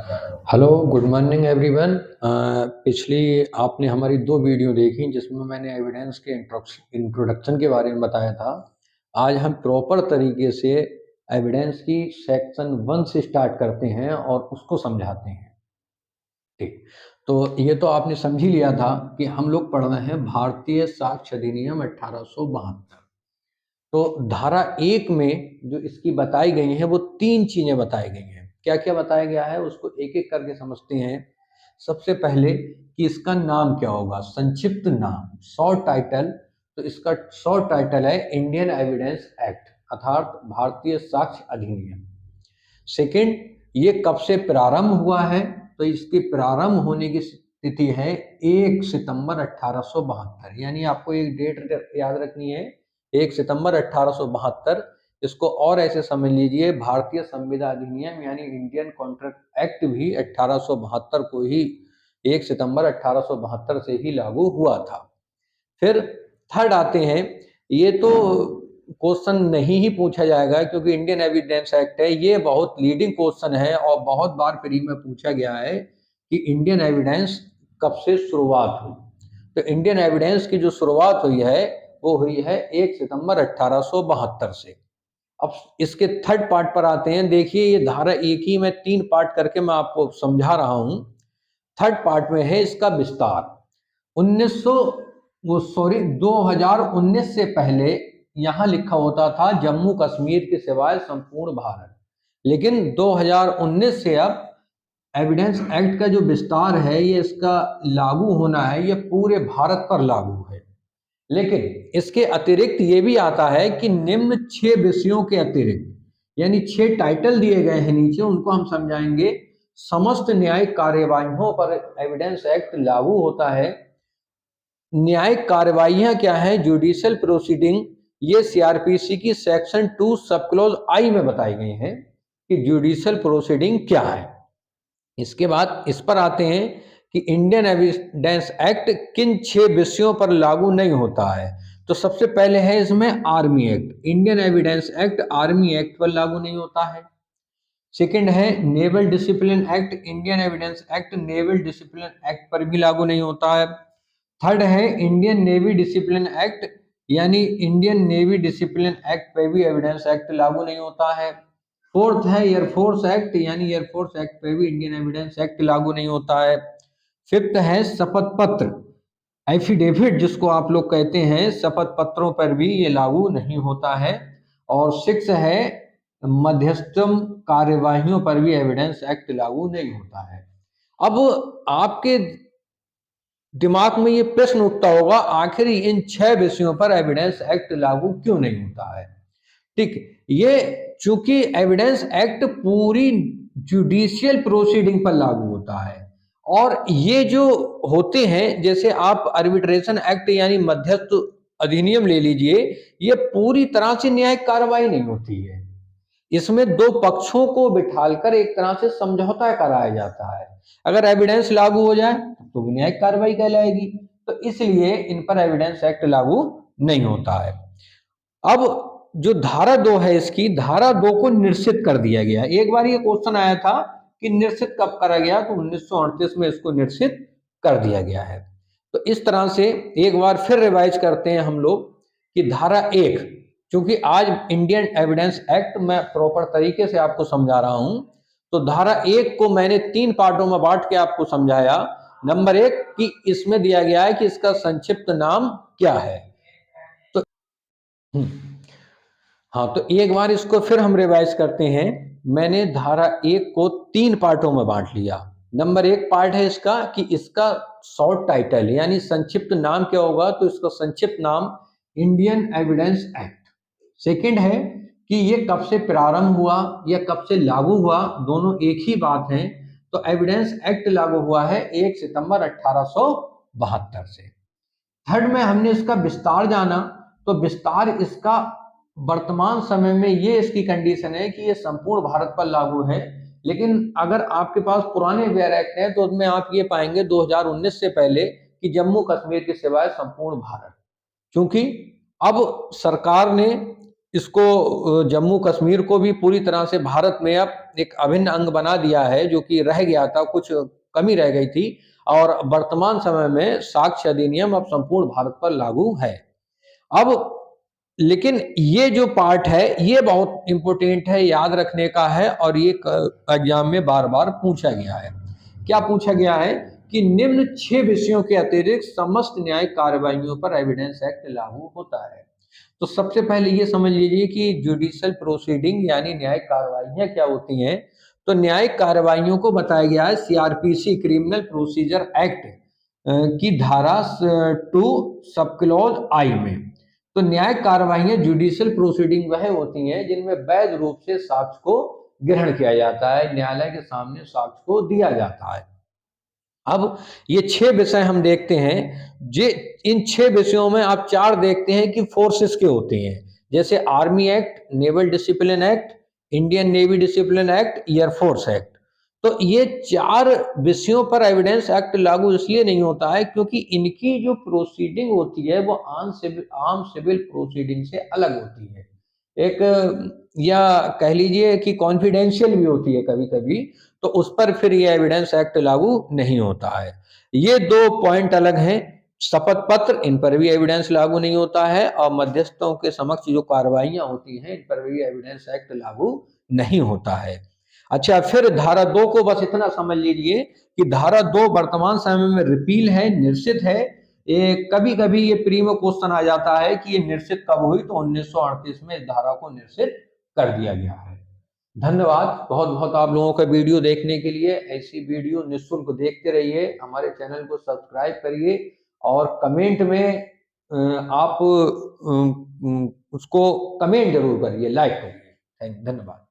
Hello, good morning everyone. पिछली आपने हमारी 2 वीडियो देखी जिसमें मैंने एविडेंस के इंट्रोडक्शन के बारे में बताया था। आज हम प्रॉपर तरीके से एविडेंस की सेक्शन 1 से स्टार्ट करते हैं और उसको समझाते हैं। ठीक, तो ये तो आपने समझ ही लिया था कि हम लोग पढ़ रहे हैं भारतीय साक्ष्य अधिनियम 1872। तो धारा 1 में जो इसकी बताई गई है वो 3 चीजें बताई गई हैं। क्या क्या बताया गया है उसको एक एक करके समझते हैं। सबसे पहले कि इसका नाम क्या होगा, संक्षिप्त नाम, शॉर्ट टाइटल। तो इसका शॉर्ट टाइटल है इंडियन एविडेंस एक्ट अर्थात भारतीय साक्ष्य अधिनियम। सेकंड, ये कब से प्रारंभ हुआ है, तो इसके प्रारंभ होने की तिथि है 1 सितंबर 1872। यानी आपको एक डेट याद रखनी है, 1 सितंबर 1872। इसको और ऐसे समझ लीजिए, भारतीय संविदा अधिनियम यानी इंडियन कॉन्ट्रैक्ट एक्ट भी 1872 को ही 1 सितंबर 1872 से ही लागू हुआ था। फिर थर्ड आते हैं, ये तो क्वेश्चन नहीं ही पूछा जाएगा क्योंकि इंडियन एविडेंस एक्ट है, ये बहुत लीडिंग क्वेश्चन है और बहुत बार प्री में पूछा गया है कि इंडियन एविडेंस कब से शुरुआत हुई। तो इंडियन एविडेंस की जो शुरुआत हुई है वो हुई है 1 सितंबर 1872 से। अब इसके थर्ड पार्ट पर आते हैं। देखिए, ये धारा एक ही में 3 पार्ट करके मैं आपको समझा रहा हूं। थर्ड पार्ट में है इसका विस्तार। 2019 से पहले यहां लिखा होता था जम्मू कश्मीर के सिवाय संपूर्ण भारत, लेकिन 2019 से अब एविडेंस एक्ट का जो विस्तार है, ये इसका लागू होना है, ये पूरे भारत पर लागू है। लेकिन इसके अतिरिक्त ये भी आता है कि निम्न 6 विषयों के अतिरिक्त, यानी 6 टाइटल दिए गए हैं नीचे, उनको हम समझाएंगे। समस्त न्यायिक कार्यवाहियों पर एविडेंस एक्ट लागू होता है। न्यायिक कार्यवाहियां क्या है, जुडिशियल प्रोसीडिंग, ये सीआरपीसी की सेक्शन 2 सब क्लोज आई में बताई गई हैं कि जुडिशियल प्रोसीडिंग क्या है। इसके बाद इस पर आते हैं कि इंडियन एविडेंस एक्ट किन 6 विषयों पर लागू नहीं होता है। तो सबसे पहले है इसमें army act. Indian evidence act army act पर लागू नहीं होता है। सेकंड है naval discipline act. Indian evidence act naval discipline act पर भी लागू नहीं होता है। थर्ड है इंडियन नेवी डिसिप्लिन एक्ट, यानी इंडियन नेवी डिसिप्लिन एक्ट पे भी एविडेंस एक्ट लागू नहीं होता है। फोर्थ है एयरफोर्स एक्ट, यानी एयरफोर्स एक्ट पे भी इंडियन एविडेंस एक्ट लागू नहीं होता है। फिफ्थ है शपथ पत्र, एफिडेविट जिसको आप लोग कहते हैं, शपथ पत्रों पर भी ये लागू नहीं होता है। और सिक्स है मध्यस्थम कार्यवाहियों पर भी एविडेंस एक्ट लागू नहीं होता है। अब आपके दिमाग में ये प्रश्न उठता होगा, आखिर इन 6 विषयों पर एविडेंस एक्ट लागू क्यों नहीं होता है। ठीक, ये चूंकि एविडेंस एक्ट पूरी जुडिशियल प्रोसीडिंग पर लागू होता है, और ये जो होते हैं, जैसे आप आर्बिट्रेशन एक्ट यानी मध्यस्थ अधिनियम ले लीजिए, ये पूरी तरह से न्यायिक कार्रवाई नहीं होती है। इसमें 2 पक्षों को बिठालकर एक तरह से समझौता कराया जाता है। अगर एविडेंस लागू हो जाए तो न्यायिक कार्रवाई कहलाएगी। तो इसलिए इन पर एविडेंस एक्ट लागू नहीं होता है। अब जो धारा 2 है, इसकी धारा 2 को निश्चित कर दिया गया। एक बार ये क्वेश्चन आया था कि निश्चित कब करा गया, तो 1938 में इसको निश्चित कर दिया गया है। तो इस तरह से एक बार फिर रिवाइज करते हैं हम लोग कि धारा 1, क्योंकि आज इंडियन एविडेंस एक्ट मैं प्रॉपर तरीके से आपको समझा रहा हूं, तो धारा 1 को मैंने 3 पार्टों में बांट के आपको समझाया। नंबर 1 कि इसमें दिया गया है कि इसका संक्षिप्त नाम क्या है। तो हाँ, तो एक बार इसको फिर हम रिवाइज करते हैं। मैंने धारा 1 को 3 पार्टों में बांट लिया। नंबर 1 पार्ट है इसका कि इसका शॉर्ट टाइटल यानी संक्षिप्त नाम क्या होगा, तो इसका संक्षिप्त नाम इंडियन एविडेंस एक्ट। सेकंड है कि ये कब से प्रारंभ हुआ या कब से लागू हुआ, दोनों एक ही बात है। तो एविडेंस एक्ट लागू हुआ है 1 सितंबर 1872 से। थर्ड में हमने इसका विस्तार जाना, तो विस्तार इसका वर्तमान समय में ये इसकी कंडीशन है कि ये संपूर्ण भारत पर लागू है। लेकिन अगर आपके पास पुराने वेयर एक्ट है तो उसमें आप ये पाएंगे 2019 से पहले कि जम्मू कश्मीर के सिवाय संपूर्ण भारत, क्योंकि अब सरकार ने इसको जम्मू कश्मीर को भी पूरी तरह से भारत में अब एक अभिन्न अंग बना दिया है, जो कि रह गया था, कुछ कमी रह गई थी। और वर्तमान समय में साक्ष्य अधिनियम अब संपूर्ण भारत पर लागू है। अब लेकिन ये जो पार्ट है ये बहुत इंपॉर्टेंट है, याद रखने का है, और ये एग्जाम में बार बार पूछा गया है। क्या पूछा गया है कि निम्न 6 विषयों के अतिरिक्त समस्त न्यायिक कार्रवाइयों पर एविडेंस एक्ट लागू होता है। तो सबसे पहले ये समझ लीजिए कि जुडिशियल प्रोसीडिंग यानी न्यायिक कार्रवाइयां क्या होती हैं। तो न्यायिक कार्रवाइयों को बताया गया है सीआरपीसी क्रिमिनल प्रोसीजर एक्ट की धारा 2 सब क्लॉज आई में। तो न्यायिक कार्रवाइयां जुडिशियल प्रोसीडिंग वह होती हैं जिनमें वैध रूप से साक्ष्य को ग्रहण किया जाता है, न्यायालय के सामने साक्ष्य को दिया जाता है। अब ये 6 विषय हम देखते हैं। जे इन 6 विषयों में आप 4 देखते हैं कि फोर्सेस के होते हैं, जैसे army act, naval discipline act, Indian navy discipline act, air force act. तो ये 4 विषयों पर एविडेंस एक्ट लागू इसलिए नहीं होता है क्योंकि इनकी जो प्रोसीडिंग होती है वो आम सिविल प्रोसीडिंग से अलग होती है। एक या कह लीजिए कि कॉन्फिडेंशियल भी होती है कभी कभी, तो उस पर फिर ये एविडेंस एक्ट लागू नहीं होता है। ये 2 पॉइंट अलग हैं। शपथ पत्र, इन पर भी एविडेंस लागू नहीं होता है, और मध्यस्थों के समक्ष जो कार्रवाइयां होती हैं इन पर भी एविडेंस एक्ट लागू नहीं होता है। अच्छा, फिर धारा 2 को बस इतना समझ लीजिए कि धारा 2 वर्तमान समय में रिपील है, निश्चित है। ये कभी कभी ये प्री में क्वेश्चन आ जाता है कि ये निश्चित कब हुई, तो 1938 में इस धारा को निश्चित कर दिया गया है। धन्यवाद बहुत बहुत आप लोगों का वीडियो देखने के लिए। ऐसी वीडियो निःशुल्क देखते रहिए, हमारे चैनल को सब्सक्राइब करिए, और कमेंट में आप उसको कमेंट जरूर करिए, लाइक करिए। धन्यवाद।